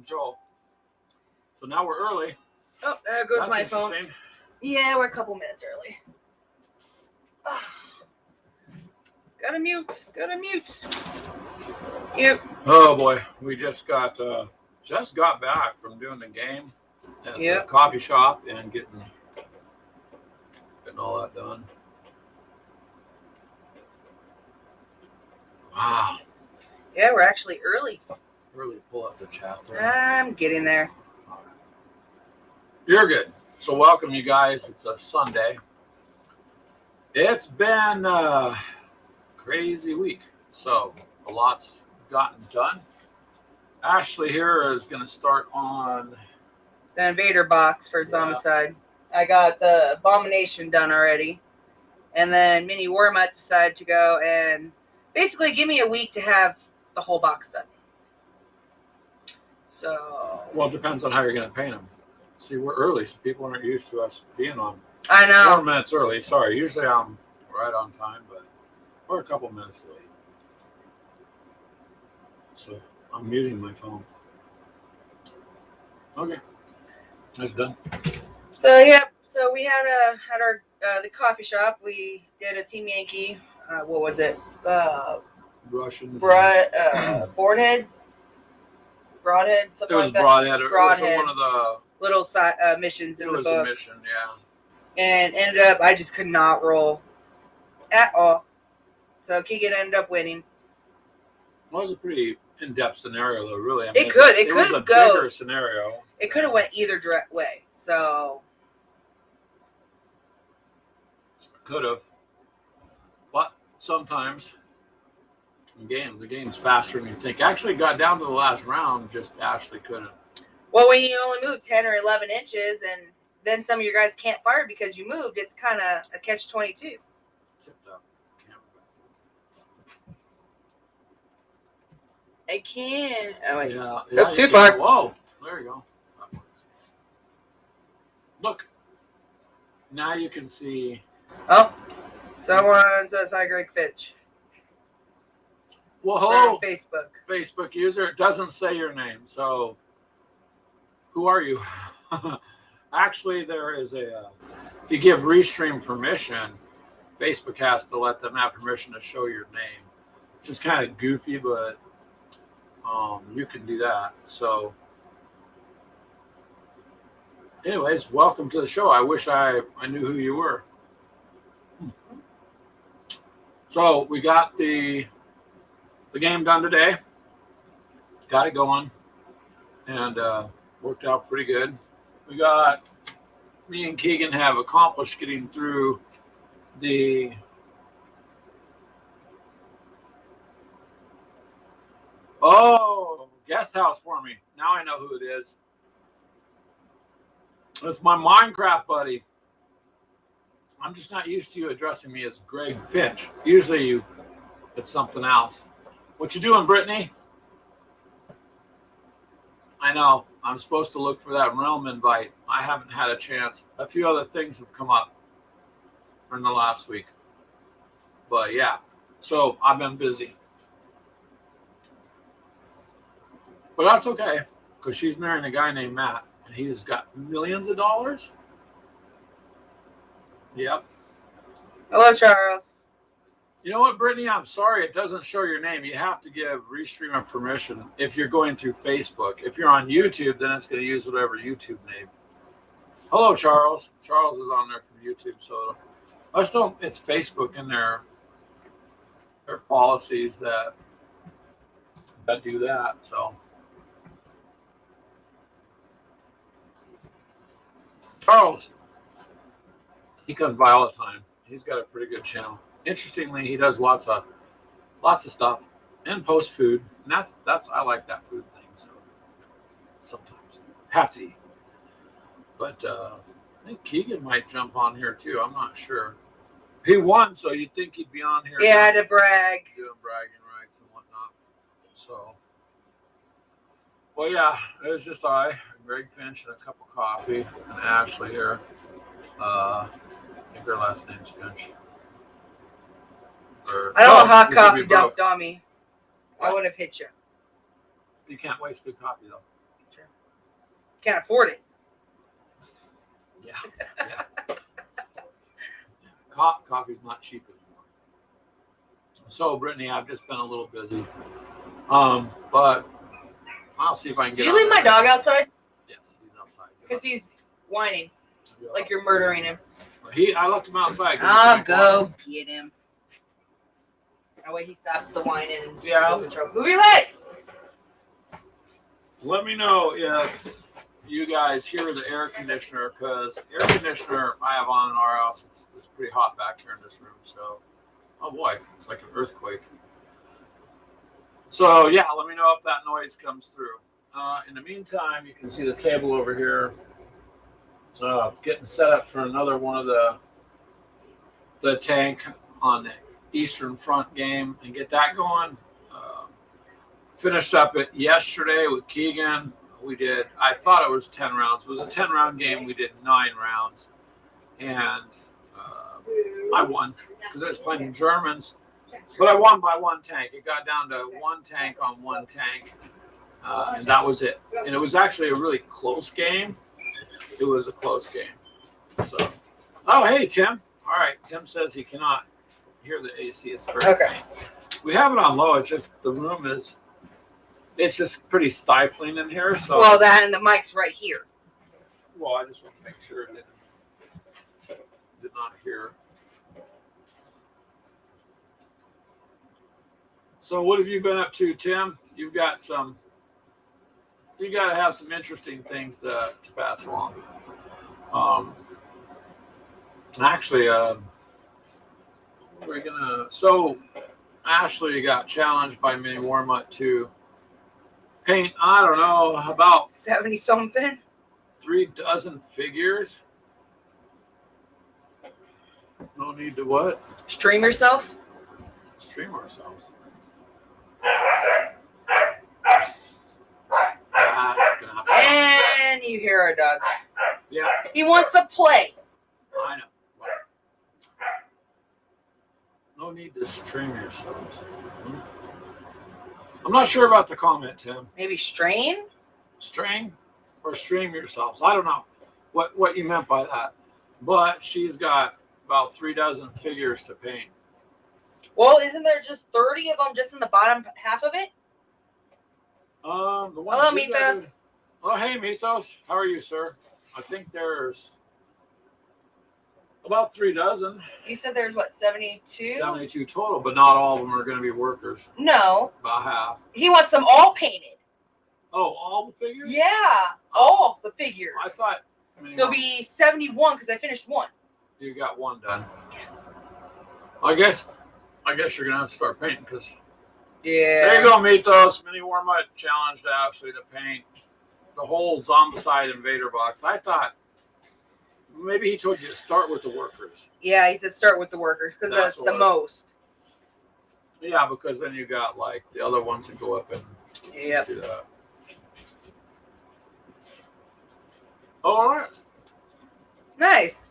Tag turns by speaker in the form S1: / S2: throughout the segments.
S1: control. So now we're early.
S2: Oh, there goes
S1: That's
S2: my phone.
S1: interesting.
S2: Yeah, we're a couple minutes early. Gotta mute. Yep.
S1: Oh boy, we just got back from doing the game at the coffee shop and getting all that done. Wow.
S2: Yeah, we're actually early.
S1: Really pull up the chat there.
S2: I'm getting there.
S1: All right. You're good. So welcome, you guys. It's a Sunday. It's been a crazy week. So a lot's gotten done. Ashley here is going to start on
S2: The Invader box for Zombicide. I got the Abomination done already. And then Mini Warmutt decided to go and basically give me a week to have the whole box done. So.
S1: Well, it depends on how you're going to paint them. See, we're early, so people aren't used to us being on.
S2: I know.
S1: 4 minutes early. Sorry. Usually I'm right on time, but we're a couple minutes late. So I'm muting my phone. Okay. That's done.
S2: So, yeah. So we had our the coffee shop. We did a Team Yankee. What was it?
S1: Russian.
S2: Broadhead. Something
S1: It was
S2: like that.
S1: Broadhead. It was
S2: Broadhead.
S1: one of the
S2: little missions in the books.
S1: It was a mission, yeah.
S2: And ended up, I just could not roll at all. So Keegan ended up winning.
S1: Well, it was a pretty in-depth scenario, though. Really, I
S2: mean, it was a
S1: bigger scenario.
S2: It could have went either direct way. So
S1: could have, but sometimes the game's faster than you think. Actually, got down to the last round. Just Ashley couldn't.
S2: Well, when you only move 10 or 11 inches, and then some of your guys can't fire because you moved, it's kind of a catch-22.
S1: Tipped up.
S2: I can't. Oh, wait.
S1: Yeah,
S2: too far.
S1: Whoa. There you go. Look. Now you can see.
S2: Oh. Someone says hi, Greg Fitch.
S1: Well, hello.
S2: From Facebook.
S1: Facebook user. It doesn't say your name, so who are you? Actually, there is if you give Restream permission, Facebook has to let them have permission to show your name, which is kind of goofy, but you can do that. So anyways, welcome to the show. I wish I knew who you were. So we got the game done today. Got it going. And worked out pretty good. Me and Keegan have accomplished getting through the guest house for me. Now I know who it is. It's my Minecraft buddy. I'm just not used to you addressing me as Greg Finch. Usually it's something else. What you doing, Brittany? I know. I'm supposed to look for that realm invite. I haven't had a chance. A few other things have come up in the last week. But yeah, so I've been busy. But that's okay, because she's marrying a guy named Matt, and he's got millions of dollars. Yep.
S2: Hello, Charles.
S1: You know what, Brittany? I'm sorry it doesn't show your name. You have to give Restream permission if you're going through Facebook. If you're on YouTube, then it's going to use whatever YouTube name. Hello, Charles. Charles is on there from YouTube, so I just don't. It's Facebook and their policies that do that. So, Charles, he comes by all the time. He's got a pretty good channel. Interestingly, he does lots of stuff and post food, and that's I like that food thing. So sometimes have to eat, but I think Keegan might jump on here too. I'm not sure. He won, so you'd think he'd be on here.
S2: Yeah, to brag,
S1: doing bragging rights and whatnot. So, well, yeah, it was just Greg Finch, and a cup of coffee, and Ashley here. I think her last name's Finch.
S2: I don't want hot coffee dumped on me. I would have hit you.
S1: You can't waste good coffee, though.
S2: Can't afford it.
S1: Yeah. Coffee's not cheap anymore. So, Brittany, I've just been a little busy. But I'll see if I can get.
S2: Did you leave my dog outside?
S1: Yes, he's outside.
S2: Because he's whining like you're murdering him.
S1: I left him outside.
S2: I'll go get him. That way he stops the whining and
S1: Yeah.
S2: Move your leg.
S1: Let me know if you guys hear the air conditioner, because air conditioner I have on in our house. It's pretty hot back here in this room. So, oh boy, it's like an earthquake. So yeah, let me know if that noise comes through. In the meantime, you can see the table over here. So getting set up for another one of the tank on the Eastern Front game and get that going. Finished up it yesterday with Keegan. I thought it was 10 rounds. It was a 10-round game. We did 9 rounds. And I won because I was playing the Germans. But I won by 1 tank. It got down to 1 tank on 1 tank. And that was it. And it was actually a really close game. It was a close game. So, oh, hey, Tim. All right. Tim says he cannot hear the AC. It's very
S2: Okay.
S1: We have it on low. It's just the room is, it's just pretty stifling in here. So,
S2: Well, that and the mic's right here.
S1: well, I just want to make sure it did not hear. So, what have you been up to, Tim? You got to have some interesting things to pass along. Actually, so Ashley got challenged by Mini Warmutt to paint, I don't know, about
S2: 70 something.
S1: 3 dozen figures. No need to what?
S2: Stream yourself.
S1: Stream ourselves.
S2: And you hear our dog.
S1: Yeah,
S2: He wants to play.
S1: I know. No need to stream yourselves. I'm not sure about the comment, Tim.
S2: Maybe strain?
S1: String or stream yourselves. I don't know what you meant by that. But she's got about 3 dozen figures to paint.
S2: Well, isn't there just 30 of them just in the bottom half of it?
S1: The one
S2: Hello, Mythos.
S1: Oh, hey, Mythos. How are you, sir? I think there's about 3 dozen.
S2: You said there's what, 72?
S1: 72 total, but not all of them are going to be workers.
S2: No.
S1: About half.
S2: He wants them all painted.
S1: Oh, all the figures?
S2: Yeah, all the figures.
S1: I thought.
S2: So it'll be 71 because I finished 1.
S1: You got 1 done. I guess you're gonna have to start painting because.
S2: Yeah.
S1: There you go, Mythos. Mini Warmutt challenged Ashley to paint the whole Zombicide Invader box. I thought maybe he told you to start with the workers.
S2: Yeah, he said start with the workers because that's the most.
S1: Yeah, because then you got like the other ones that go up and do that. All right.
S2: Nice.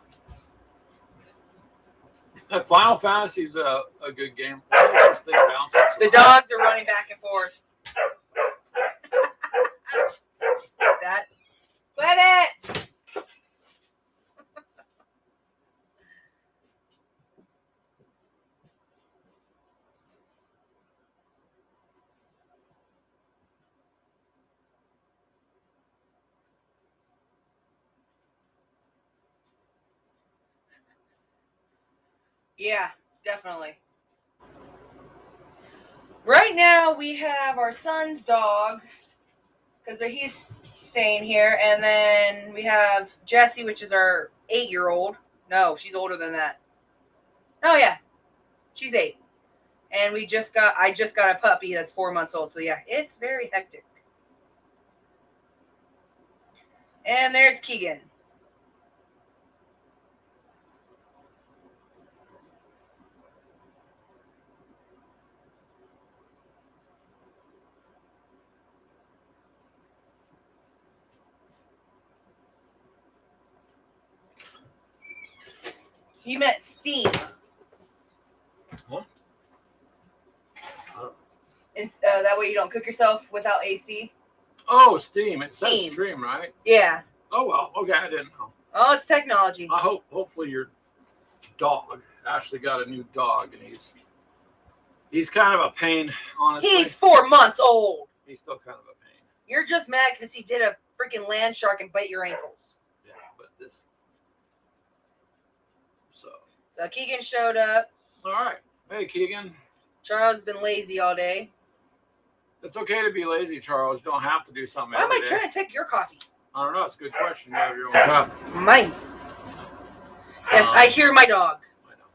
S1: Final Fantasy's a good game. Why is this thing bouncing so
S2: The dogs are running back and forth. That. Quit it! Yeah, definitely. Right now we have our son's dog because he's staying here, and then we have Jessie, which is our 8-year-old. No, she's older than that. Oh yeah, she's 8, and I just got a puppy that's 4 months old. So yeah, it's very hectic. And there's Keegan. He meant steam.
S1: What?
S2: It's, that way you don't cook yourself without AC.
S1: Oh, Steam. It says
S2: Steam.
S1: stream, right?
S2: Yeah.
S1: Oh well. Okay, I didn't know.
S2: Oh, it's technology.
S1: Hopefully your dog. Ashley got a new dog, and he's kind of a pain. Honestly,
S2: He's 4 months old.
S1: He's still kind of a pain.
S2: You're just mad because he did a freaking land shark and bite your ankles.
S1: Yeah, but this.
S2: So Keegan showed up.
S1: All right. Hey, Keegan.
S2: Charles has been lazy all day.
S1: It's okay to be lazy, Charles. You don't have to do something.
S2: Why am I
S1: every day.
S2: trying to take your coffee?
S1: I don't know. It's a good question. You have your own cup.
S2: Mine. Yes, I hear my dog.
S1: I know.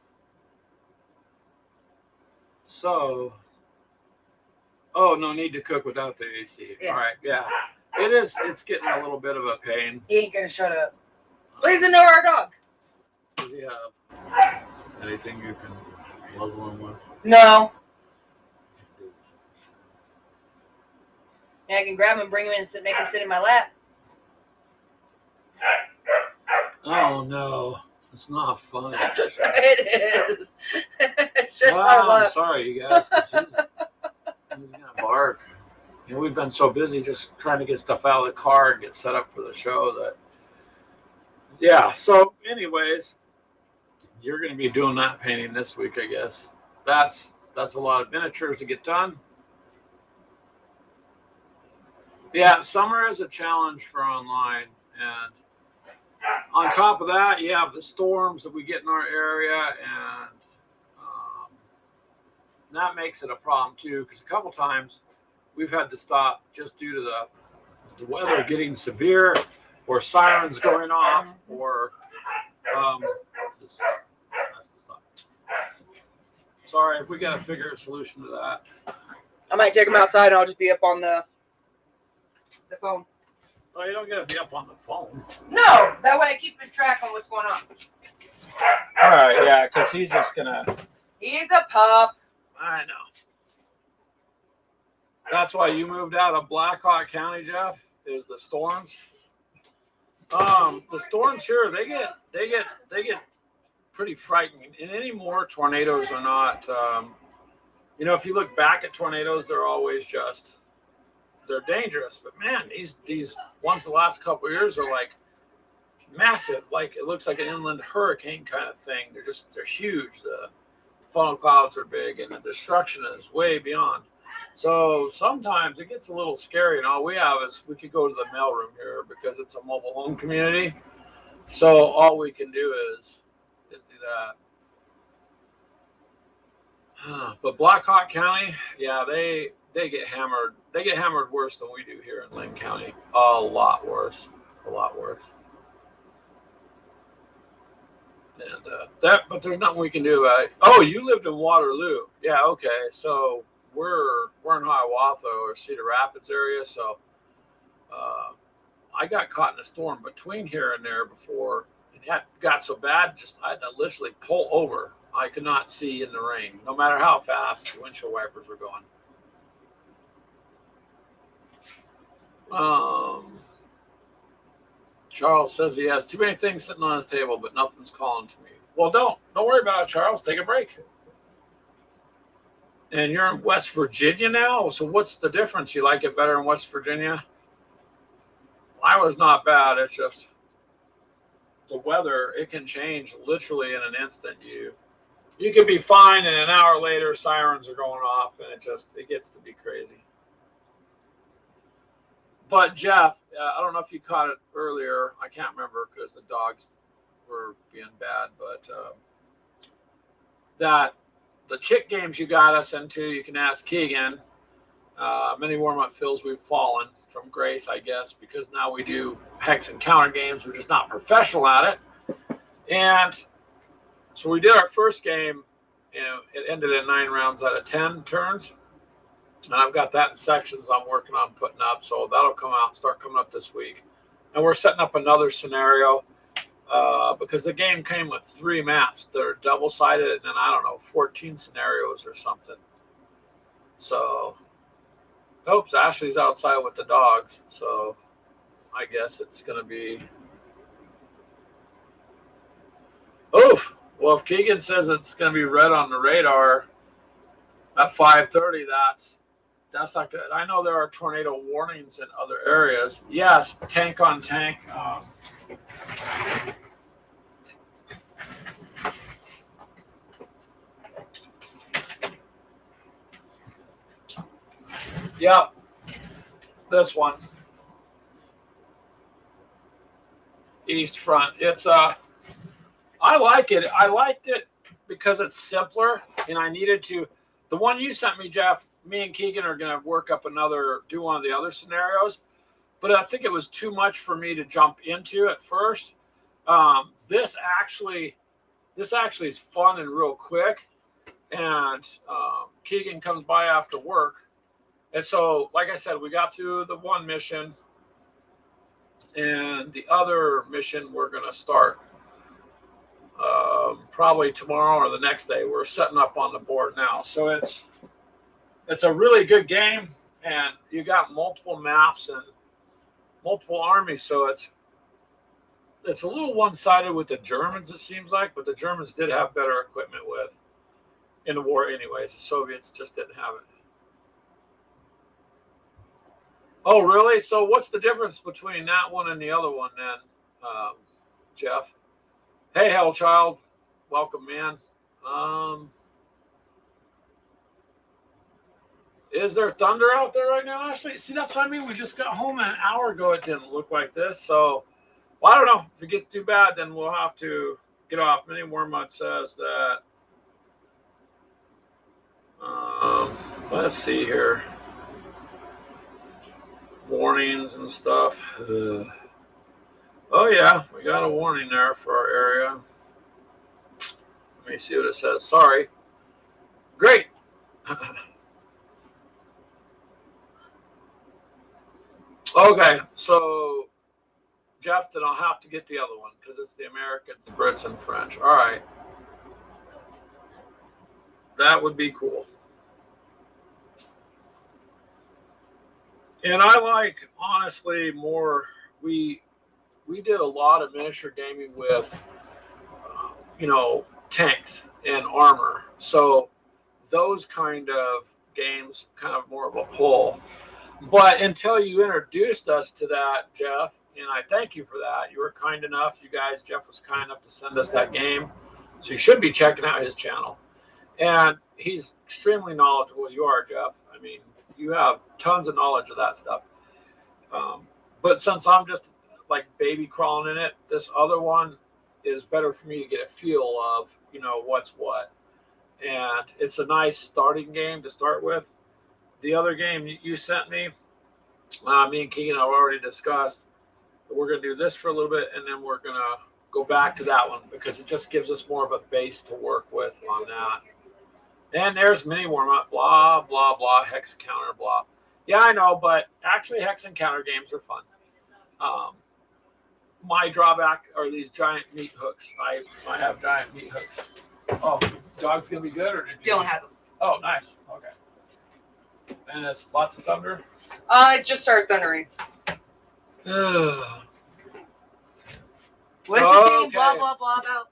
S1: So. Oh, no need to cook without the AC.
S2: Yeah.
S1: All right. Yeah. It is. It's getting a little bit of a pain.
S2: He ain't gonna shut up. Please ignore our dog.
S1: Does he have anything you can muzzle him with?
S2: No. Yeah, I can grab him, bring him in, and make him sit in my lap.
S1: Oh no, it's not funny.
S2: It is. It's just
S1: I'm
S2: our luck.
S1: sorry, you guys. 'Cause he's gonna bark. You know, we've been so busy just trying to get stuff out of the car and get set up for the show that. Yeah. So, anyways, you're going to be doing that painting this week, I guess. That's a lot of miniatures to get done. Yeah, summer is a challenge for online, and on top of that, you have the storms that we get in our area, and that makes it a problem too. Because a couple times we've had to stop just due to the weather getting severe, or sirens going off, or this has to stop. Sorry, we got to figure a solution to that.
S2: I might take him outside and I'll just be up on the phone.
S1: Oh, you don't get to be up on the phone.
S2: No, that way I keep a track on what's going on.
S1: All right, yeah, because he's just gonna.
S2: He's a pup.
S1: I know. That's why you moved out of Blackhawk County, Jeff. Is the storms? The storms here, they get pretty frightening. And anymore, tornadoes are not. If you look back at tornadoes, they're always they're dangerous. But man, these ones the last couple of years are like massive. Like it looks like an inland hurricane kind of thing. They're huge. The funnel clouds are big, and the destruction is way beyond. So sometimes it gets a little scary, and all we have is we could go to the mailroom here because it's a mobile home community. So all we can do is do that. But Blackhawk County, yeah, they get hammered. They get hammered worse than we do here in Linn County. A lot worse. And but there's nothing we can do about it. Oh, you lived in Waterloo. Yeah, okay. So we're in Hiawatha or Cedar Rapids area. So I got caught in a storm between here and there before. It got so bad, I had to literally pull over. I could not see in the rain, no matter how fast the windshield wipers were going. Charles says he has too many things sitting on his table, but nothing's calling to me. Well, don't worry about it, Charles. Take a break. And you're in West Virginia now, so what's the difference? You like it better in West Virginia? Iowa's not bad. It's just the weather. It can change literally in an instant. You can be fine, and an hour later, sirens are going off, and it gets to be crazy. But Jeff, I don't know if you caught it earlier. I can't remember because the dogs were being bad. But that the chick games you got us into, you can ask Keegan. Many warm-up fills we've fallen from grace, I guess, because now we do hex and counter games. We're just not professional at it. And so we did our first game. It ended in 9 rounds out of 10 turns. And I've got that in sections I'm working on putting up. So that'll start coming up this week. And we're setting up another scenario because the game came with 3 maps that are double-sided and then, 14 scenarios or something. So, oops, Ashley's outside with the dogs. So I guess it's going to be... Oof. Well, if Keegan says it's going to be red on the radar at 5:30, That's not good. I know there are tornado warnings in other areas. Yes, tank on tank. Yep, this one. East front. It's I like it. I liked it because it's simpler, and I needed to. The one you sent me, Jeff. Me and Keegan are going to work up do one of the other scenarios, but I think it was too much for me to jump into at first. This actually is fun and real quick, and Keegan comes by after work, and so like I said, we got through the one mission, and the other mission we're going to start probably tomorrow or the next day. We're setting up on the board now, so it's a really good game, and you got multiple maps and multiple armies, so it's a little one-sided with the Germans, it seems like, but the Germans did have better equipment in the war anyways. The Soviets just didn't have it. Oh, really? So what's the difference between that one and the other one then, Jeff? Hey, Hellchild. Welcome, man. Is there thunder out there right now, Ashley? See, that's what I mean. We just got home an hour ago. It didn't look like this. So, well, I don't know. If it gets too bad, then we'll have to get off. Mini Wormut says that. Let's see here. Warnings and stuff. Oh, yeah. We got a warning there for our area. Let me see what it says. Sorry. Great. Okay, so Jeff, then I'll have to get the other one because it's the Americans, Brits, and French. All right. That would be cool. And I like, honestly, more, we did a lot of miniature gaming with, tanks and armor. So those kind of games kind of more of a pull. But until you introduced us to that, Jeff, and I thank you for that. You were kind enough. You guys, Jeff was kind enough to send us that game. So you should be checking out his channel. And he's extremely knowledgeable. You are, Jeff. I mean, you have tons of knowledge of that stuff. But since I'm just like baby crawling in it, this other one is better for me to get a feel of, what's what. And it's a nice starting game to start with. The other game you sent me, me and Keegan have already discussed. We're going to do this for a little bit, and then we're going to go back to that one because it just gives us more of a base to work with on that. And there's Mini Warm-Up, blah, blah, blah, Hex Counter, blah. Yeah, I know, but actually Hex and Counter games are fun. My drawback are these giant meat hooks. I have giant meat hooks. Oh, dog's going to be good? Or did you?
S2: Dylan has them.
S1: Oh, nice. Okay. And it's lots of thunder?
S2: It just started thundering. What is he saying?
S1: Okay.
S2: Blah, blah, blah about?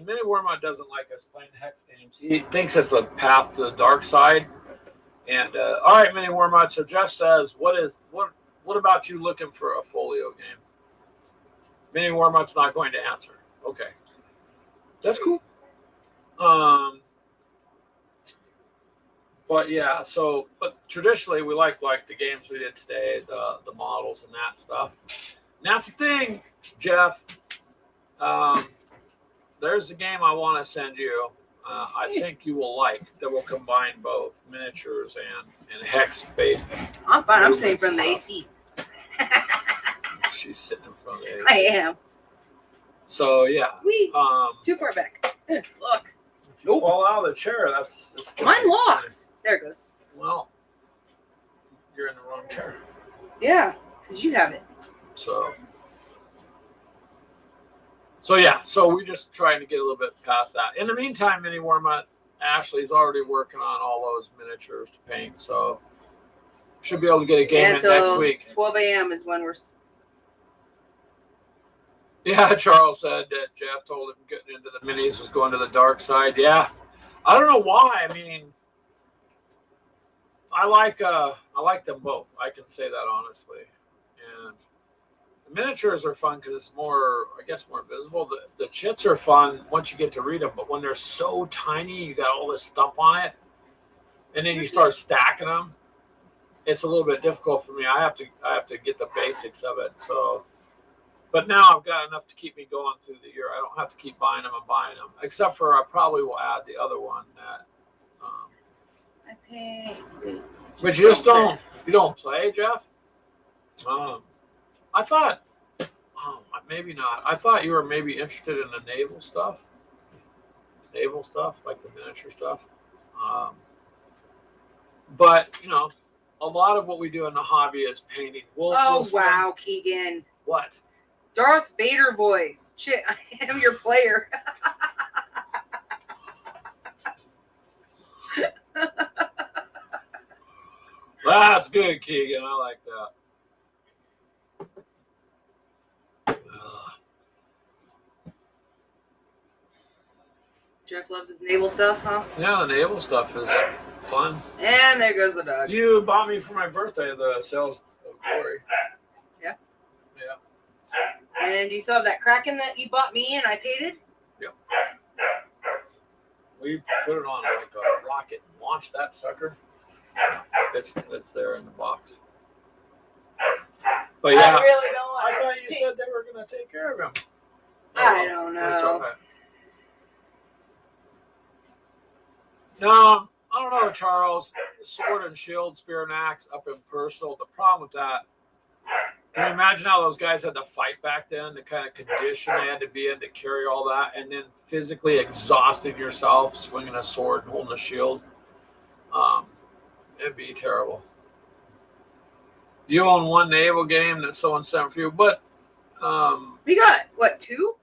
S1: Mini Wormut doesn't like us playing hex games. He thinks it's a path to the dark side. And all right, Mini Wormut. So Jeff says, what about you looking for a folio game? Mini Wormut's not going to answer. Okay, that's cool. But yeah, but traditionally we like the games we did today, the models and that stuff. And that's the thing, Jeff. There's a game I want to send you. I think you will like that will combine both miniatures and hex based.
S2: I'm fine. I'm sitting in front of the AC.
S1: She's sitting in front of the AC.
S2: I am.
S1: So yeah.
S2: Too far back. Look.
S1: If you fall out of the chair, that's
S2: mine locks. There it goes.
S1: Well, you're in the wrong chair.
S2: Yeah, because you have it.
S1: So yeah, so we're just trying to get a little bit past that. In the meantime, Mini Wormut, Ashley's already working on all those miniatures to paint, so should be able to get a game in next week.
S2: 12 a.m. is when we're.
S1: Yeah, Charles said that Jeff told him getting into the minis was going to the dark side. Yeah, I don't know why. I mean, I like them both. I can say that honestly. And the miniatures are fun because it's more, I guess, more visible. The chits are fun once you get to read them, but when they're so tiny, you got all this stuff on it, and then you start stacking them. It's a little bit difficult for me. I have to get the basics of it. So, but now I've got enough to keep me going through the year. I don't have to keep buying them, except for I probably will add the other one that.
S2: I pay.
S1: But you just don't. You don't play, Jeff. I thought. Oh, maybe not. I thought you were maybe interested in the naval stuff, like the miniature stuff. But a lot of what we do in the hobby is painting.
S2: Wow, Keegan.
S1: What?
S2: Darth Vader voice. Shit, I am your player.
S1: That's good, Keegan. I like that.
S2: Jeff loves his naval stuff, huh?
S1: Yeah, the naval stuff is fun.
S2: And there goes the dog.
S1: You bought me for my birthday the Sails of Glory.
S2: Yeah.
S1: Yeah.
S2: And you still have that Kraken that you bought me and I painted?
S1: Yep. We put it on like a rocket and launched that sucker. It's there in the box. But yeah,
S2: I really don't want
S1: I thought you said they were going to take care of him.
S2: I don't know.
S1: It's okay. No, I don't know, Charles. Sword and shield, spear and axe up in personal. The problem with that, can you imagine how those guys had to fight back then, the kind of condition they had to be in to carry all that, and then physically exhausting yourself, swinging a sword and holding a shield? It'd be terrible. You own one naval game that someone sent for you, but
S2: we got, what, 2?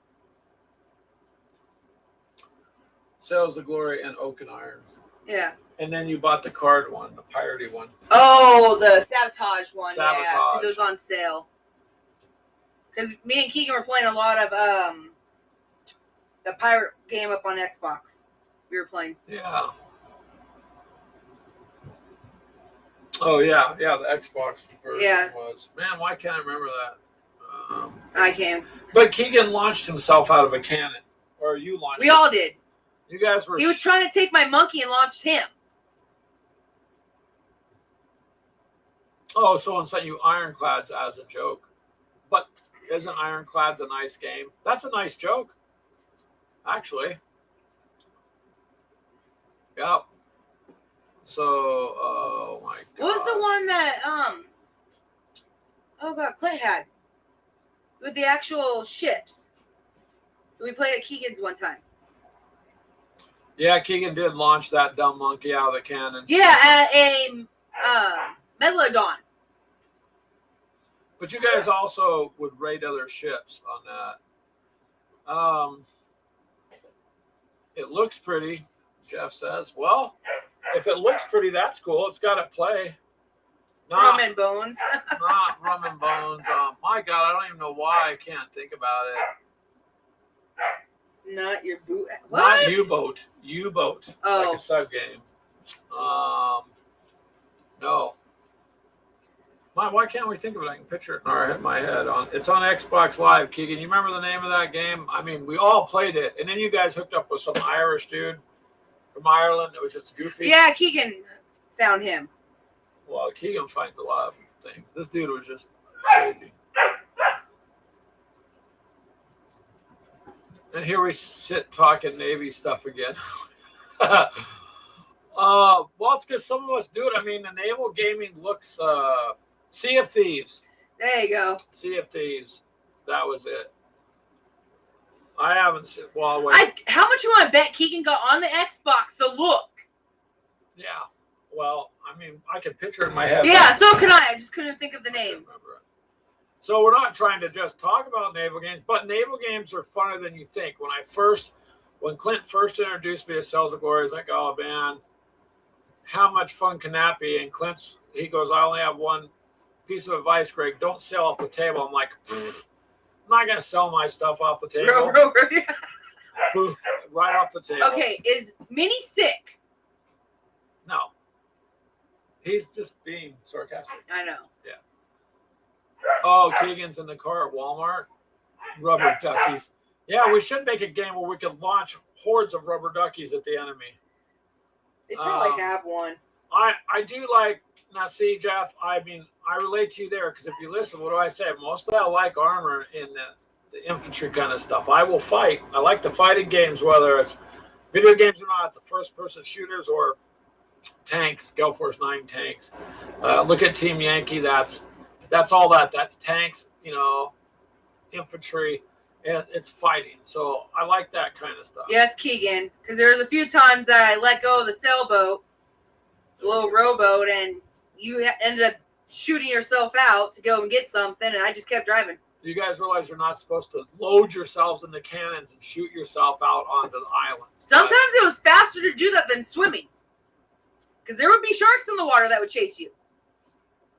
S1: Sails of Glory and Oak and Iron.
S2: Yeah.
S1: And then you bought the card one, the piratey one.
S2: Oh, the Sabotage one.
S1: Sabotage.
S2: Yeah, because it was on sale. Because me and Keegan were playing a lot of the pirate game up on Xbox. We were playing.
S1: Yeah. Oh, yeah. Yeah, the Xbox version was. Man, why can't I remember that?
S2: I can.
S1: But Keegan launched himself out of a cannon. Or you launched
S2: We all did.
S1: You guys were...
S2: He was trying to take my monkey and launched him.
S1: Oh, someone sent you Ironclads as a joke. But isn't Ironclads a nice game? That's a nice joke. Actually. Yep. So, oh my God.
S2: What was the one that, oh God, Clint had? With the actual ships. We played at Keegan's one time.
S1: Yeah, Keegan did launch that dumb monkey out of the cannon.
S2: Yeah, at a Megalodon.
S1: But you guys also would raid other ships on that. It looks pretty, Jeff says. Well, if it looks pretty, that's cool. It's got to play.
S2: Rum and Bones.
S1: Not Rum and Bones. My God, I don't even know why I can't think about it.
S2: Not your boot. What?
S1: Not U-boat. U-boat.
S2: Oh.
S1: Like a sub game. No. Why can't we think of it? I can picture it in my head. It's on Xbox Live, Keegan. You remember the name of that game? I mean, we all played it. And then you guys hooked up with some Irish dude from Ireland that was just goofy.
S2: Yeah, Keegan found him.
S1: Well, Keegan finds a lot of things. This dude was just crazy. And here we sit talking Navy stuff again. Well, it's because some of us do it. I mean, the naval gaming looks... Sea of Thieves.
S2: There you go.
S1: Sea of Thieves. That was it. I haven't seen... Well, wait.
S2: How much you want to bet Keegan got on the Xbox to look?
S1: Yeah. Well, I mean, I can picture it in my head.
S2: Yeah, so can I. I just couldn't think of the
S1: I
S2: name.
S1: can't remember it. So we're not trying to just talk about naval games, but naval games are funner than you think. When Clint first introduced me to Sails of Glory, I was like, oh, man, how much fun can that be? And he goes, I only have one piece of advice, Greg. Don't sell off the table. I'm like, I'm not going to sell my stuff off the table. Right off the table.
S2: Okay, is Minnie sick?
S1: No. He's just being sarcastic.
S2: I know.
S1: Oh, Keegan's in the car at Walmart. Rubber duckies. Yeah, we should make a game where we could launch hordes of rubber duckies at the enemy.
S2: They probably have one.
S1: I do like, now see, Jeff, I mean, I relate to you there because if you listen, what do I say? Mostly I like armor in the infantry kind of stuff. I will fight. I like the fighting games, whether it's video games or not. It's the first-person shooters or tanks, Gale Force 9 tanks. Look at Team Yankee. That's all that. That's tanks, infantry. And it's fighting. So I like that kind of stuff.
S2: Yes, Keegan, because there was a few times that I let go of the sailboat, the little rowboat, and you ended up shooting yourself out to go and get something, and I just kept driving.
S1: You guys realize you're not supposed to load yourselves into cannons and shoot yourself out onto the island.
S2: Sometimes it was faster to do that than swimming, because there would be sharks in the water that would chase you.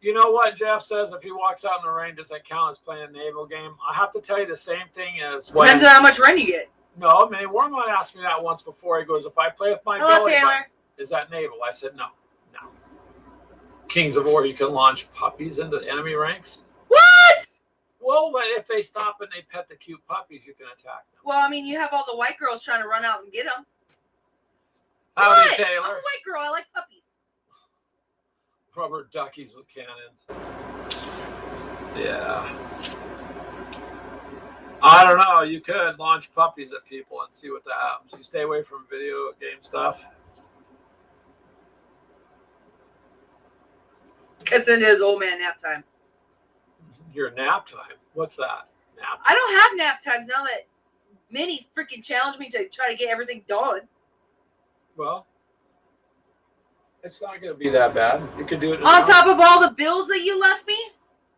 S1: You know what Jeff says? If he walks out in the rain, does that count as playing a naval game? I have to tell you the same thing as when...
S2: Depends on how much rain you get.
S1: No, Minnie Wormwood asked me that once before. He goes, if I play with my
S2: Hello,
S1: belly
S2: Taylor.
S1: button, is that naval? I said, no. Kings of War, you can launch puppies into the enemy ranks.
S2: What?
S1: Well, but if they stop and they pet the cute puppies, you can attack them.
S2: Well, I mean, you have all the white girls trying to run out and get them.
S1: Howdy,
S2: What?
S1: Taylor.
S2: I'm a white girl. I like puppies.
S1: Rubber duckies with cannons. Yeah. I don't know. You could launch puppies at people and see what that happens. You stay away from video game stuff.
S2: Because it is old man nap time.
S1: Your nap time? What's that? Nap time?
S2: I don't have nap times now that Minnie freaking challenged me to try to get everything done.
S1: Well, it's not going to be that bad. You could do it
S2: On top of all the bills that you left me?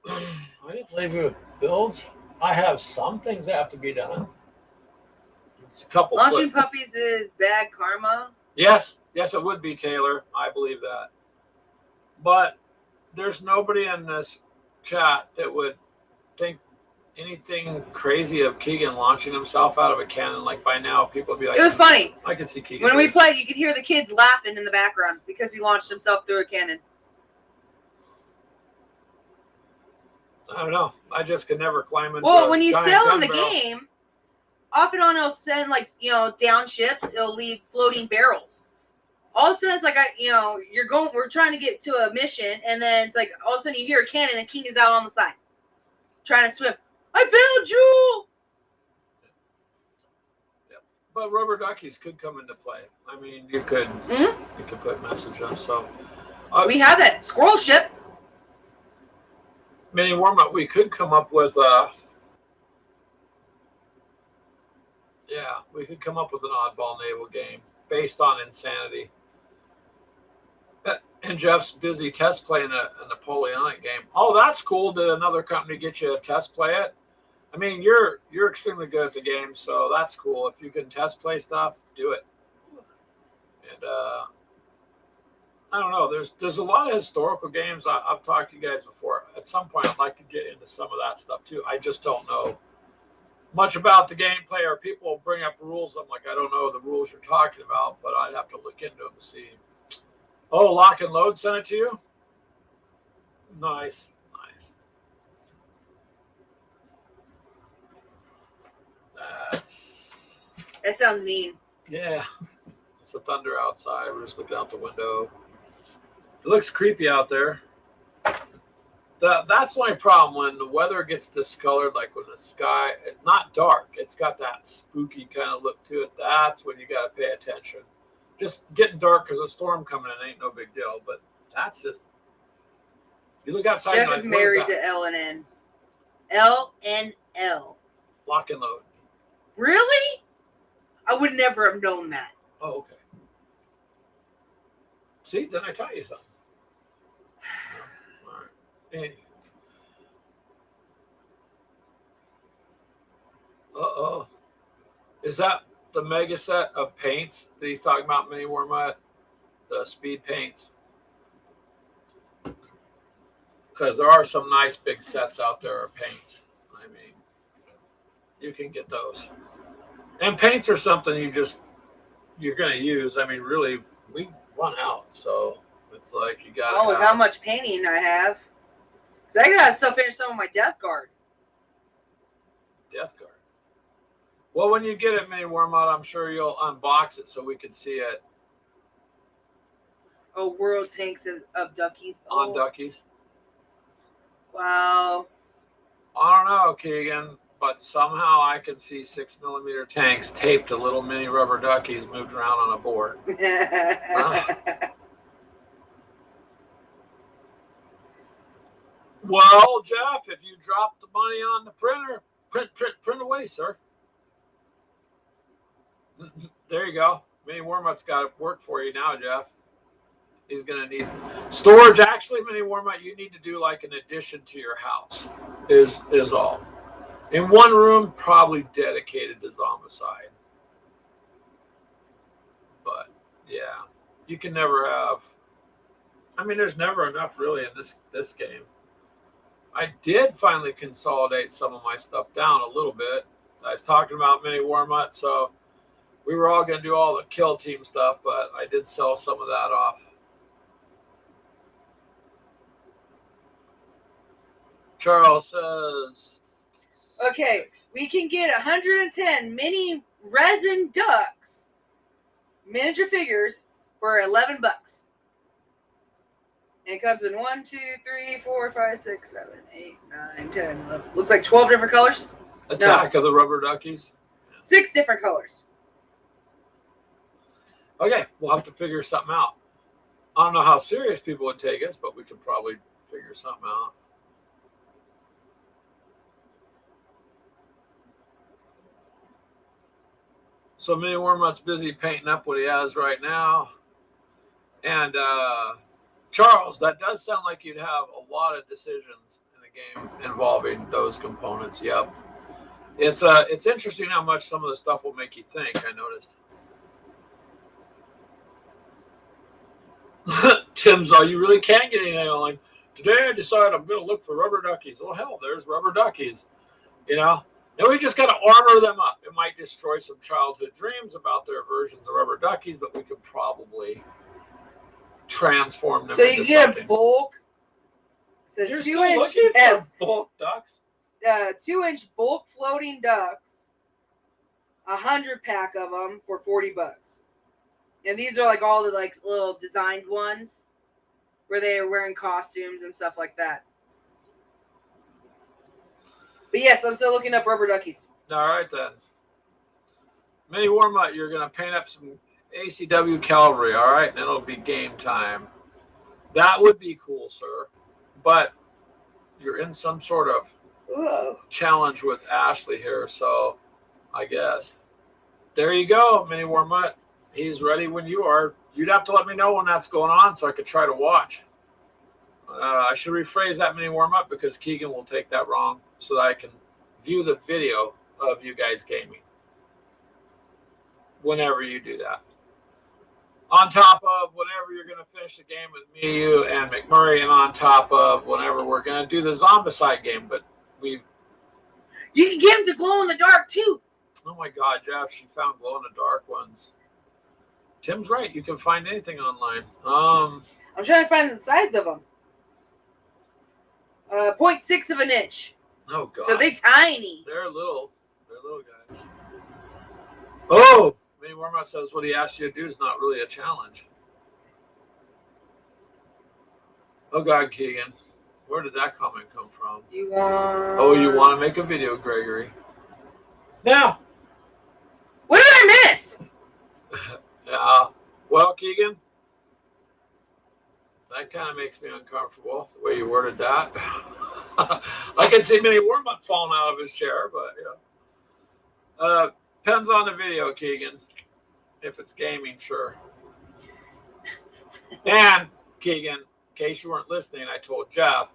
S1: I didn't leave you with bills. I have some things that have to be done. It's a couple.
S2: Launching puppies is bad karma.
S1: Yes, it would be, Taylor. I believe that. But there's nobody in this chat that would think anything crazy of Keegan launching himself out of a cannon. Like by now, people would be like,
S2: it was funny.
S1: I can see Keegan.
S2: When we played, you could hear the kids laughing in the background because he launched himself through a cannon.
S1: I don't know. I just could never climb into
S2: Well,
S1: a
S2: when you
S1: giant
S2: sail
S1: gun
S2: in the
S1: barrel.
S2: game, off and on it'll send down ships. It'll leave floating barrels. All of a sudden, it's like we're trying to get to a mission, and then it's like all of a sudden you hear a cannon and King is out on the side, trying to swim. I found you.
S1: Yep. But rubber duckies could come into play. I mean, you could put message on. So
S2: We have that squirrel ship.
S1: Mini warm-up, we could come up with we could come up with an oddball naval game based on insanity. And Jeff's busy test playing a Napoleonic game. Oh, that's cool. Did another company get you to test play it? I mean, you're extremely good at the game, so that's cool. If you can test play stuff, do it. And I don't know. There's a lot of historical games. I've talked to you guys before. At some point, I'd like to get into some of that stuff too. I just don't know much about the gameplay, or people will bring up rules. I'm like, I don't know the rules you're talking about, but I'd have to look into them to see. Oh, Lock and Load sent it to you? Nice.
S2: That sounds mean.
S1: Yeah. It's the thunder outside. We're just looking out the window. It looks creepy out there. That's my problem when the weather gets discolored, like when the sky, it's not dark. It's got that spooky kind of look to it. That's when you got to pay attention. Just getting dark because of a storm coming in ain't no big deal, but that's just, you look outside.
S2: Jeff
S1: and
S2: is
S1: like, what
S2: married
S1: that?
S2: to LNN. LNL.
S1: Lock and Load.
S2: Really? I would never have known that.
S1: Oh, okay. See, then I taught you something. All right. Anyway. Uh-oh. Is that the mega set of paints that he's talking about, Mini Warmut? The speed paints? Because there are some nice big sets out there of paints. I mean, you can get those. And paints are something you're going to use. I mean, really, we run out. So It's like you got.
S2: Oh, with how much painting I have. Because I gotta still finish some of my Death Guard.
S1: Death Guard. Well, when you get it, Mini Wormut, I'm sure you'll unbox it so we can see it.
S2: Oh, World Tanks of Duckies.
S1: On Duckies.
S2: Wow.
S1: I don't know, Keegan, but somehow I can see 6mm tanks taped to little mini rubber duckies moved around on a board. Well, Jeff, if you drop the money on the printer, print away, sir. There you go. Mini Wormut's got to work for you now, Jeff. He's going to need storage. Actually, Mini Wormut, you need to do like an addition to your house is all. In one room, probably dedicated to Zombicide. But, yeah, you can never have... I mean, there's never enough, really, in this game. I did finally consolidate some of my stuff down a little bit. I was talking about Mini Wormut, so we were all going to do all the kill team stuff, but I did sell some of that off. Charles says...
S2: Okay, we can get 110 mini resin ducks, miniature figures, for $11. And it comes in 1, 2, 3, 4, 5, 6, 7, 8, 9, 10, 11. Looks like 12 different colors.
S1: Attack of the Rubber Duckies.
S2: 6 different colors.
S1: Okay, we'll have to figure something out. I don't know how serious people would take us, but we could probably figure something out. So Mini Wormut's busy painting up what he has right now. And Charles, that does sound like you'd have a lot of decisions in the game involving those components. Yep. It's interesting how much some of the stuff will make you think, I noticed. Tim's all, you really can't get anything on. Today I decided I'm going to look for rubber duckies. Oh, hell, there's rubber duckies. You know? And we just got to armor them up. It might destroy some childhood dreams about their versions of rubber duckies, but we could probably transform them
S2: so
S1: into
S2: you get
S1: something.
S2: A bulk.
S1: You're
S2: 2
S1: still
S2: inch
S1: looking
S2: yes,
S1: for bulk ducks?
S2: 2-inch bulk floating ducks. 100 pack of them for $40. And these are like all the like little designed ones where they are wearing costumes and stuff like that. But yes, I'm still looking up rubber duckies.
S1: All right, then. Mini Wormut, you're going to paint up some ACW cavalry, all right? And it'll be game time. That would be cool, sir. But you're in some sort of challenge with Ashley here, so I guess. There you go, Mini Wormut. He's ready when you are. You'd have to let me know when that's going on so I could try to watch. I should rephrase that, Mini Wormut, because Keegan will take that wrong so that I can view the video of you guys gaming whenever you do that. On top of whenever you're going to finish the game with me, you, and McMurray, and on top of whenever we're going to do the Zombicide game. But you
S2: can get them to glow in the dark too.
S1: Oh my God, Jeff, she found glow in the dark ones. Tim's right. You can find anything online.
S2: I'm trying to find the size of them. 0.6 of an inch.
S1: Oh God.
S2: So they're tiny.
S1: They're little guys. Oh, Mini Wormut says what he asked you to do is not really a challenge. Oh God, Keegan, where did that comment come from?
S2: You want?
S1: Oh, you want to make a video, Gregory? Now.
S2: What did I miss?
S1: Well, Keegan, that kind of makes me uncomfortable, the way you worded that. I can see Mini Wormut falling out of his chair, but yeah. Depends on the video, Keegan. If it's gaming, sure. And, Keegan, in case you weren't listening, I told Jeff,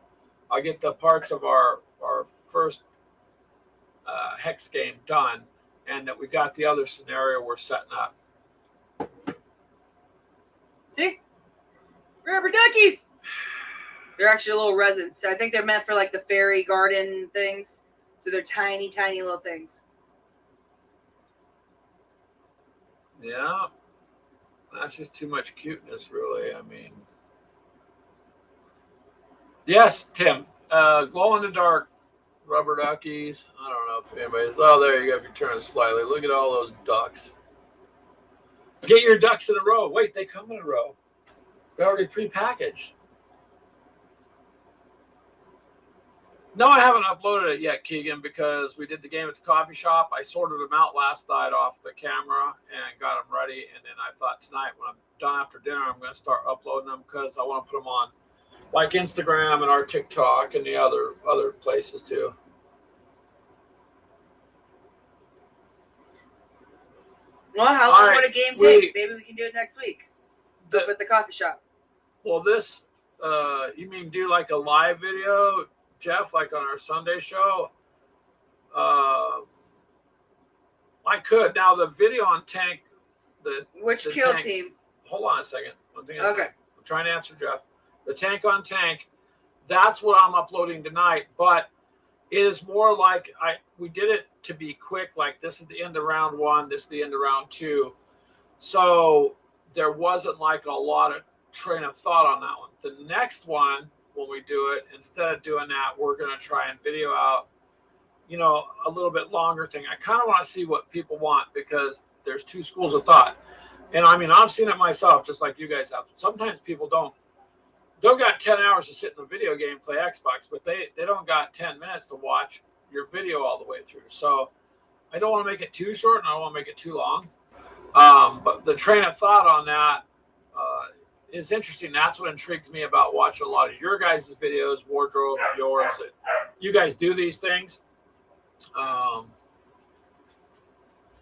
S1: I'll get the parts of our first Hex game done, and that we got the other scenario we're setting up.
S2: See? Rubber duckies. They're actually little resins. So I think they're meant for like the fairy garden things. So they're tiny, tiny little things.
S1: Yeah. That's just too much cuteness, really. I mean, Yes, Tim. Glow in the dark rubber duckies. I don't know if anybody's. Oh, there you go. If you turn it slightly, look at all those ducks. Get your ducks in a row. Wait, they come in a row. They're already prepackaged. No, I haven't uploaded it yet, Keegan, because we did the game at the coffee shop. I sorted them out last night off the camera and got them ready. And then I thought tonight, when I'm done after dinner, I'm going to start uploading them because I want to put them on like Instagram and our TikTok and the other places too.
S2: Well, how long would a game take? Maybe we can do it next week. Up at the coffee shop.
S1: Well, this, you mean do like a live video, Jeff, like on our Sunday show? I could. Now, the video on Tank,
S2: which kill team?
S1: Hold on a second. One thing
S2: okay.
S1: I'm trying to answer, Jeff. The Tank on Tank, that's what I'm uploading tonight, but it is more like we did it to be quick, like this is the end of round 1, this is the end of round 2. So there wasn't like a lot of train of thought on that one. The next one, when we do it, instead of doing that, we're going to try and video out, a little bit longer thing. I kind of want to see what people want because there's two schools of thought. And I mean, I've seen it myself, just like you guys have. Sometimes people they'll got 10 hours to sit in a video game, play Xbox, but they don't got 10 minutes to watch your video all the way through. So I don't want to make it too short and I don't want to make it too long. But the train of thought on that is interesting. That's what intrigues me about watching a lot of your guys' videos, wardrobe, yours. You guys do these things.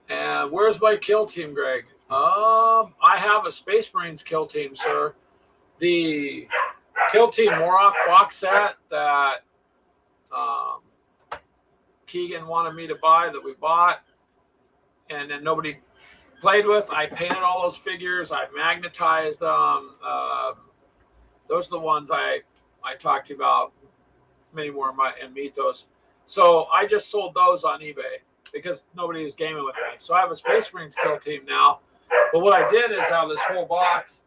S1: And where's my kill team, Greg? I have a Space Marines kill team, sir. The Kill Team Morok box set that Keegan wanted me to buy, that we bought, and then nobody played with. I painted all those figures. I magnetized them. Those are the ones I talked to you about, many more and Mythos. So I just sold those on eBay because nobody is gaming with me. So I have a Space Marines kill team now. But what I did is out of this whole box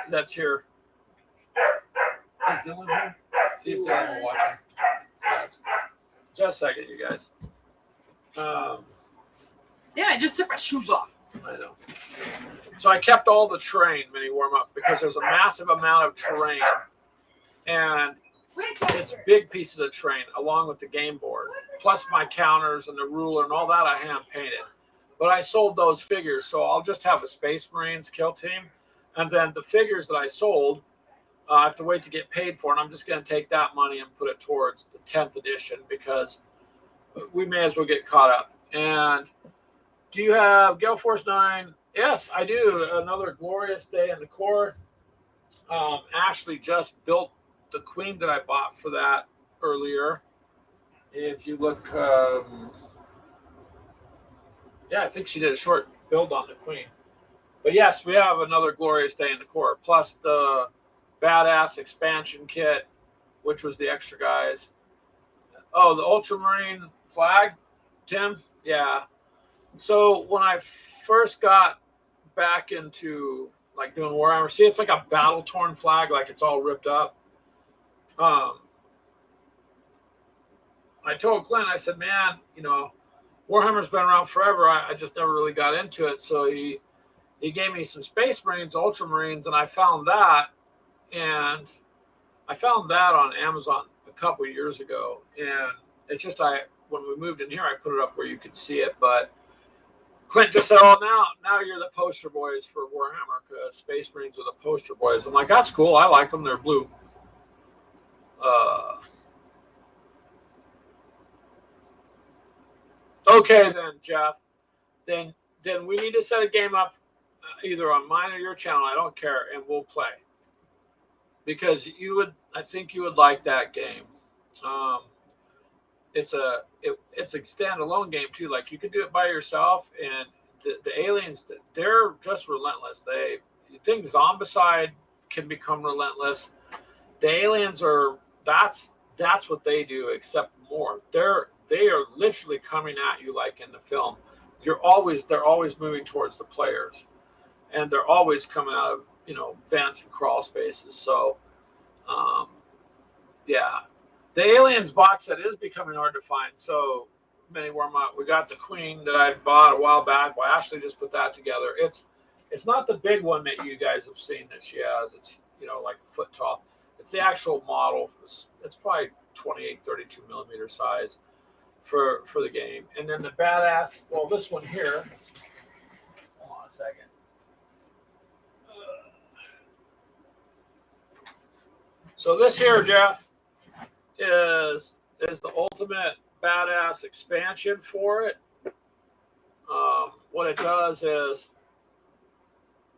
S1: that's here. Is Dylan here? See if Dylan will watch him. Just a second, you guys. Yeah, I just took my shoes off. I know. So I kept all the terrain mini warm up because there's a massive amount of terrain. And it's big pieces of terrain along with the game board, plus my counters and the ruler and all that I hand painted. But I sold those figures, so I'll just have a Space Marines kill team. And then the figures that I sold, I have to wait to get paid for, and I'm just going to take that money and put it towards the 10th edition because we may as well get caught up. And do you have Gale Force 9? Yes, I do. Another glorious day in the Corps. Ashley just built the Queen that I bought for that earlier. If you look, I think she did a short build on the Queen. But yes, we have another glorious day in the Corps, plus the badass expansion kit, which was the extra guys. Oh, the Ultramarine flag, Tim? Yeah. So when I first got back into like doing Warhammer, see, it's like a battle-torn flag, like it's all ripped up. I told Clint, I said, man, Warhammer's been around forever. I just never really got into it. So he gave me some Space Marines, Ultramarines, and I found that. And I found that on Amazon a couple of years ago. And it's just, when we moved in here, I put it up where you could see it. But Clint just said, oh, now you're the poster boys for Warhammer because Space Marines are the poster boys. I'm like, that's cool. I like them. They're blue. Okay, then, Jeff. Then we need to set a game up either on mine or your channel. I don't care, and we'll play. Because I think you would like that game. It's a standalone game too. Like you could do it by yourself, and the aliens, they're just relentless. You think Zombicide can become relentless. The aliens that's what they do, except more. They are literally coming at you like in the film. They're always moving towards the players, and they're always coming out of vents and crawl spaces. So Yeah. The Aliens box set is becoming hard to find. So many Warmont. We got the Queen that I bought a while back. Well, Ashley just put that together. It's not the big one that you guys have seen that she has. It's, like a foot tall. It's the actual model. It's probably 28, 32 millimeter size for the game. And then the badass, well, this one here. Hold on a second. So this here, Jeff, is the ultimate badass expansion for it. What it does is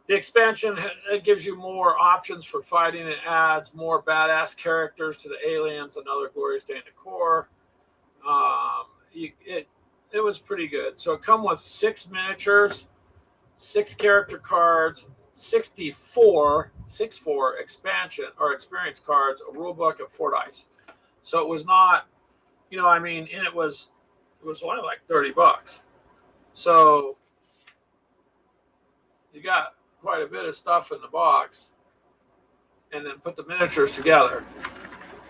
S1: the expansion, it gives you more options for fighting. It adds more badass characters to the aliens, another Glory Stain decor. It was pretty good. So it come with 6 miniatures, 6 character cards, 64 expansion or experience cards, a rule book, and 4 dice. So it was not, and it was only like $30. So you got quite a bit of stuff in the box, and then put the miniatures together.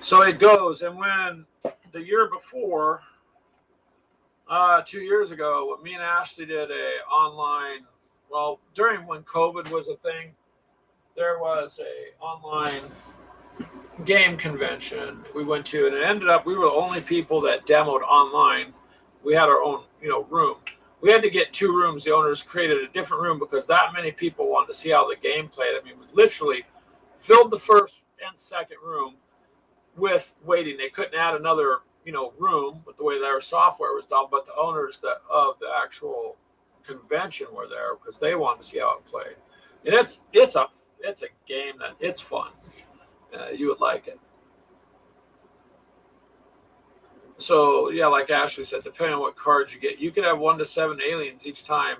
S1: So it goes, and when the year before, 2 years ago, when me and Ashley did a online, well, during when COVID was a thing, there was a online game convention we went to, and it ended up we were the only people that demoed online. We had our own, room. We had to get 2 rooms. The owners created a different room because that many people wanted to see how the game played. We literally filled the first and second room with waiting. They couldn't add another, room with the way their software was done, but the owners of the actual convention were there because they wanted to see how it played. And it's a game that it's fun. You would like it. So yeah, like Ashley said, depending on what cards you get, you could have 1 to 7 aliens each time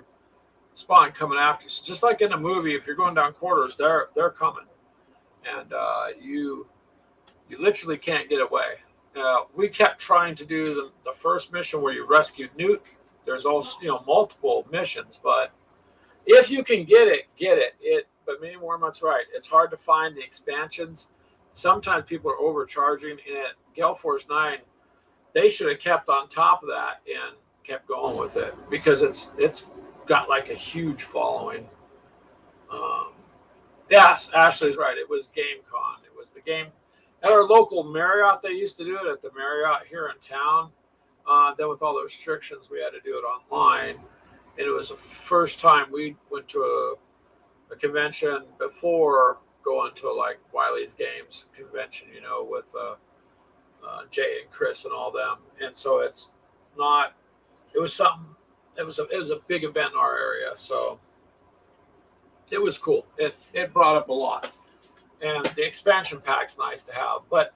S1: spawn coming after you. So just like in a movie, if you're going down quarters, they're coming, and you literally can't get away. We kept trying to do the first mission where you rescued Newt. There's also multiple missions, but if you can get it. But Mini Warmont's right. It's hard to find the expansions. Sometimes people are overcharging, and at Gale Force 9, they should have kept on top of that and kept going with it because it's got like a huge following. Yes, Ashley's right. It was GameCon. It was the game at our local Marriott. They used to do it at the Marriott here in town. Then with all the restrictions, we had to do it online. And it was the first time we went to a convention before going to like Wiley's Games convention, with Jay and Chris and all them. And so it was something, it was a big event in our area. So it was cool. It brought up a lot. And the expansion pack's nice to have. But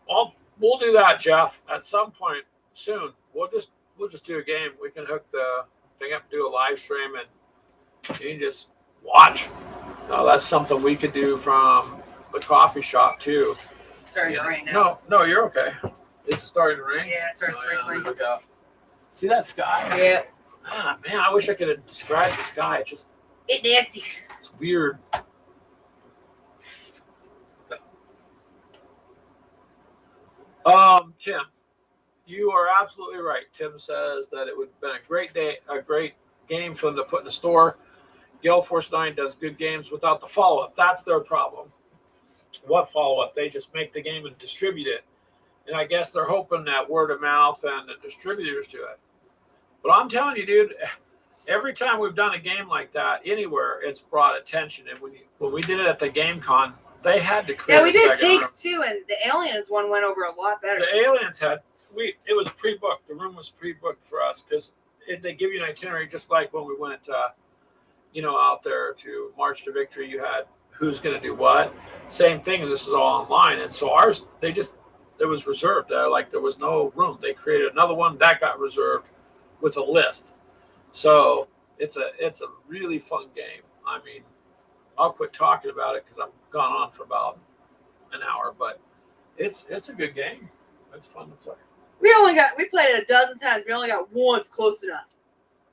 S1: we'll do that, Jeff, at some point soon. We'll just do a game. We can hook the thing up, do a live stream, and you can just watch. That's something we could do from the coffee shop too.
S2: Starting to rain now.
S1: No, you're okay. Is it starting to rain?
S2: Yeah, it starts sprinkling.
S1: Look out. See that sky?
S2: Yeah.
S1: Man, I wish I could have described the sky. It's
S2: nasty.
S1: It's weird. Tim, you are absolutely right. Tim says that it would have been a great game for them to put in the store. Gale Force 9 does good games without the follow-up. That's their problem. What follow-up? They just make the game and distribute it. And I guess they're hoping that word of mouth and the distributors do it. But I'm telling you, dude, every time we've done a game like that anywhere, it's brought attention. And when we did it at the GameCon, they had to create.
S2: Yeah, we did Takes Two, and the Aliens one went over a lot better.
S1: The Aliens it was pre-booked. The room was pre-booked for us because they give you an itinerary, just like when we went, out there to March to Victory. You had who's going to do what. Same thing. This is all online, and so ours, it was reserved. There was no room. They created another one that got reserved with a list. So it's a really fun game. I'll quit talking about it because I've gone on for about an hour, but it's a good game. It's fun to play.
S2: We played it a dozen times. We only got once close enough.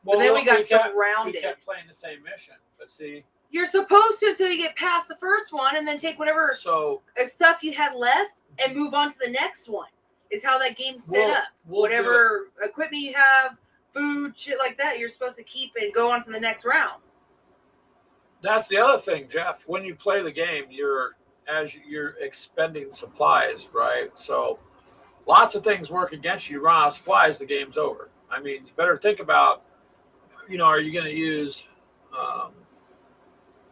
S2: Well, but then we got surrounded.
S1: We kept playing the same mission, but see.
S2: You're supposed to until you get past the first one, and then take whatever stuff you had left and move on to the next one. Is how that game's set up. Whatever equipment you have, food, shit like that, you're supposed to keep and go on to the next round.
S1: That's the other thing, Jeff. When you play the game, you're expending supplies, right? So lots of things work against you. You run out of supplies, the game's over. I mean, you better think about, are you going to use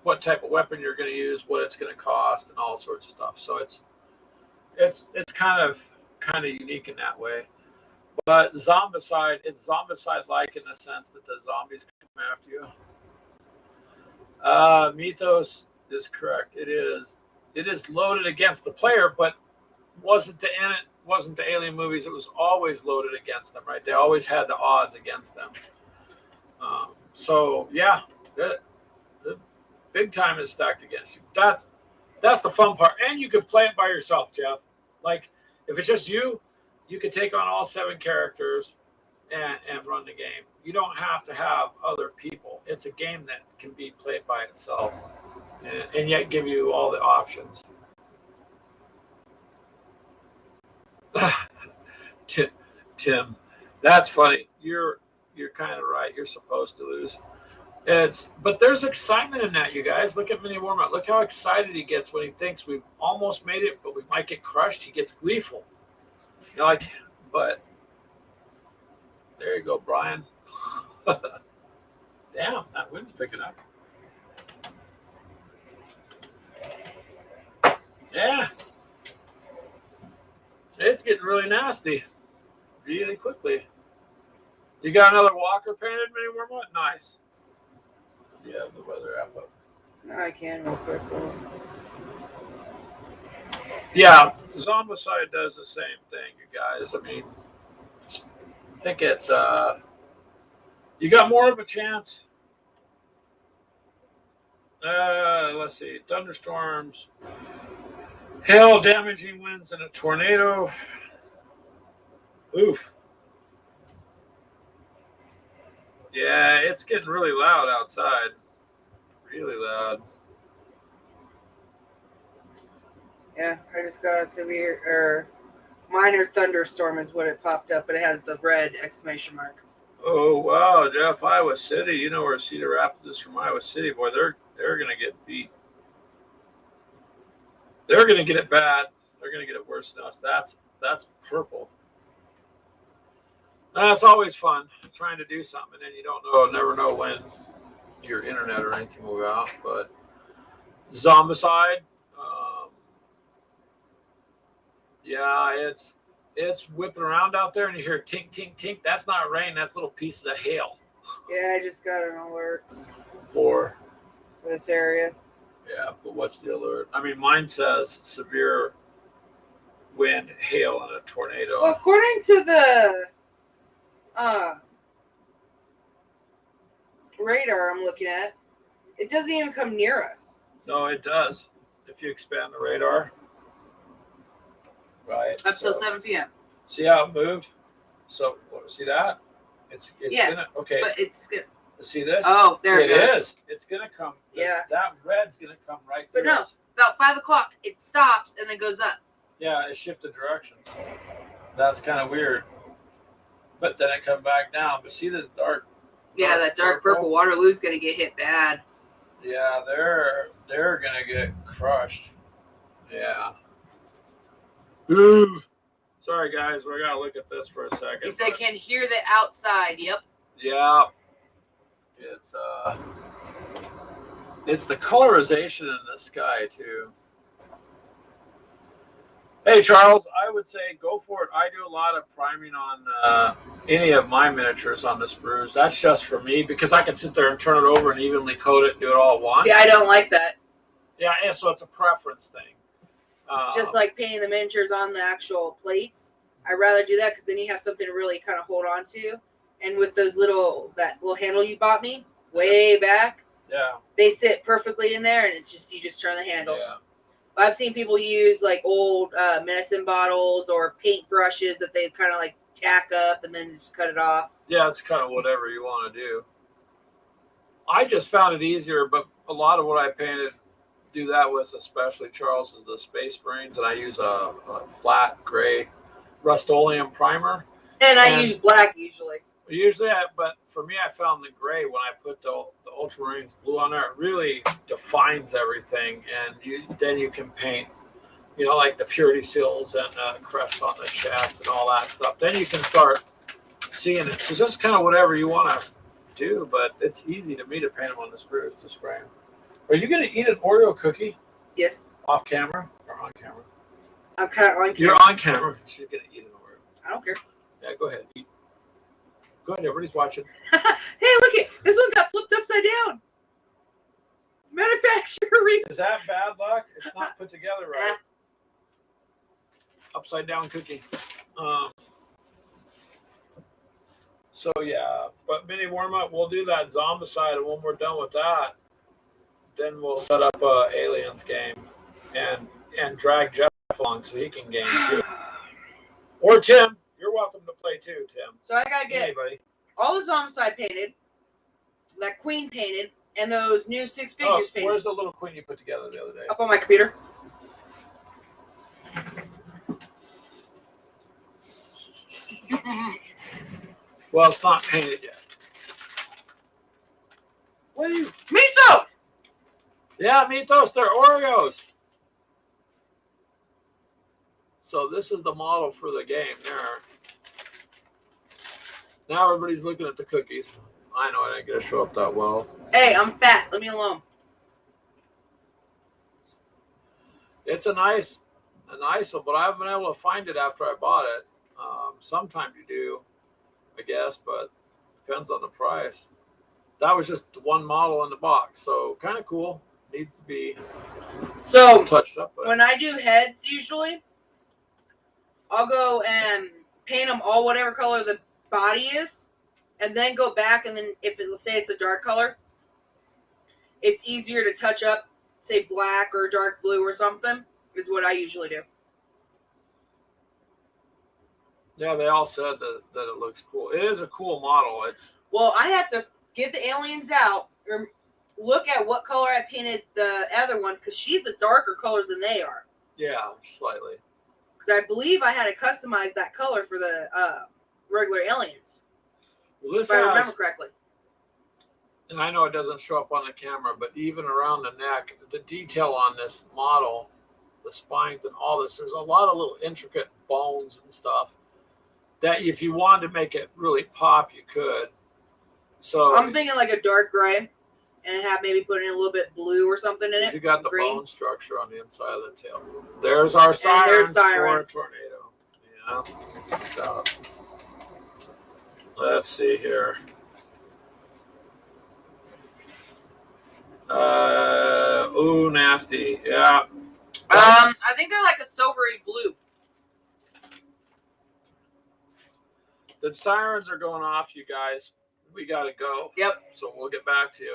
S1: what type of weapon you're going to use, what it's going to cost, and all sorts of stuff. So it's kind of unique in that way. But Zombicide, it's Zombicide-like in the sense that the zombies come after you. Mythos is correct. It is loaded against the player, but wasn't the Alien movies. It was always loaded against them, right? They always had the odds against them. So yeah, the big time is stacked against you. That's the fun part, and you can play it by yourself, Jeff. Like if it's just you can take on all 7 characters and run the game. You don't have to have other people. It's a game that can be played by itself and yet give you all the options. Tim, that's funny. You're kind of right. You're supposed to lose. But there's excitement in that, you guys. Look at Mini Warm-Up. Look how excited he gets when he thinks we've almost made it, but we might get crushed. He gets gleeful. But there you go, Brian. Damn, that wind's picking up. Yeah. It's getting really nasty really quickly. You got another Walker painted Mini Warm-Up? Nice. Yeah, the weather app up.
S2: No, I can real quick.
S1: Yeah, Zombicide does the same thing, you guys. I mean, I think it's you got more of a chance. Let's see, thunderstorms, hail, damaging winds, and a tornado. Oof. Yeah, it's getting really loud outside. Really loud.
S2: Yeah, I just got a severe or minor thunderstorm is what it popped up, but it has the red exclamation mark.
S1: Oh wow, Jeff, Iowa City. You know where Cedar Rapids is from Iowa City. Boy, they're gonna get beat. They're gonna get it bad. They're gonna get it worse than us. That's purple. That's always fun trying to do something, and then you never know when your internet or anything will go out. But Zombicide, yeah, it's whipping around out there, and you hear tink, tink, tink. That's not rain. That's little pieces of hail.
S2: Yeah, I just got an alert
S1: For
S2: this area.
S1: Yeah, but what's the alert? I mean, mine says severe wind, hail, and a tornado.
S2: Well, according to the radar I'm looking at, it doesn't even come near us.
S1: No, it does. If you expand the radar. Right.
S2: Up till 7 p.m.
S1: See how it moved? So, see that? It's
S2: yeah,
S1: gonna, okay.
S2: But it's gonna.
S1: See this?
S2: Oh, there it goes.
S1: Is. It's gonna come.
S2: Yeah.
S1: That red's gonna come right
S2: through. But no,
S1: us.
S2: about 5 o'clock, it stops and then goes up.
S1: Yeah, it shifted directions. That's kind of weird. But then it come back down. But see this dark.
S2: Yeah, that dark purple. Waterloo's gonna get hit bad.
S1: Yeah, they're gonna get crushed. Yeah. Ooh. Sorry guys, we're gonna look at this for a second.
S2: He said can hear the outside. Yep.
S1: Yeah. It's the colorization in the sky too. Hey Charles, I would say go for it. I do a lot of priming on any of my miniatures on the sprues. That's just for me because I can sit there and turn it over and evenly coat it and do it all at once.
S2: See, I don't like that.
S1: Yeah, and so it's a preference thing.
S2: Just like painting the miniatures on the actual plates. I'd rather do that because then you have something to really kind of hold on to. And with those that little handle you bought me way back,
S1: yeah,
S2: they sit perfectly in there, and it's just you just turn the handle.
S1: Yeah.
S2: I've seen people use like old medicine bottles or paint brushes that they kind of like tack up and then just cut it off.
S1: Yeah, it's kind of whatever you want to do. I just found it easier, but a lot of what I painted do that with, especially Charles, is the Space Marines, and I use a flat gray Rust-Oleum primer.
S2: And I use black usually.
S1: Usually, but for me, I found the gray when I put the Ultramarines blue on there, it really defines everything, and then you can paint, like the purity seals and crests on the chest and all that stuff. Then you can start seeing it. So just kind of whatever you want to do, but it's easy to me to paint them on the screws to spray them. Are you going to eat an Oreo cookie?
S2: Yes.
S1: Off camera or on camera?
S2: I'm kind of on camera.
S1: You're on camera. She's going to eat an Oreo.
S2: I don't care.
S1: Yeah, go ahead. Eat. Go ahead. Everybody's watching.
S2: Hey, look it. This one got flipped upside down. Manufacturing.
S1: Is that bad luck? It's not put together right. Upside down cookie. So yeah, but mini warm up. We'll do that Zombicide, and when we're done with that, then we'll set up a Aliens game and drag Jeff along so he can game too. Or Tim, you're welcome to play too, Tim.
S2: So I gotta get
S1: Anybody.
S2: all the Zombicide painted, that Queen painted, and those new 6 figures painted.
S1: Where's the little Queen you put together the other day?
S2: Up on my computer.
S1: Well, it's not painted yet. What are you?
S2: Mythos!
S1: Yeah, Mythos, they're Oreos. So this is the model for the game there. Now everybody's looking at the cookies. I know I didn't get to show up that well.
S2: Hey, I'm fat. Let me alone.
S1: It's a nice one, but I haven't been able to find it after I bought it. Sometimes you do, I guess, but depends on the price. That was just one model in the box, so kind of cool. Needs to be touched up.
S2: When I do heads, usually, I'll go and paint them all whatever color the body is, and then go back, and then let's say it's a dark color, it's easier to touch up, say black or dark blue or something, is what I usually do.
S1: Yeah, they all said that it looks cool. It is a cool model.
S2: Well, I have to get the Aliens out or look at what color I painted the other ones, because she's a darker color than they are.
S1: Yeah, slightly.
S2: Because I believe I had to customize that color for the regular Aliens.
S1: Well,
S2: if I remember correctly.
S1: And I know it doesn't show up on the camera, but even around the neck, the detail on this model, the spines and all this, there's a lot of little intricate bones and stuff that if you wanted to make it really pop, you could. So
S2: I'm thinking like a dark gray and have maybe put in a little bit blue or something in it.
S1: You got the
S2: green.
S1: bone structure on the inside of the tail. There's our sirens, for a tornado. Yeah. So, let's see here. Ooh, nasty. Yeah.
S2: I think they're like a silvery blue.
S1: The sirens are going off, you guys. We got to go.
S2: Yep.
S1: So we'll get back to you.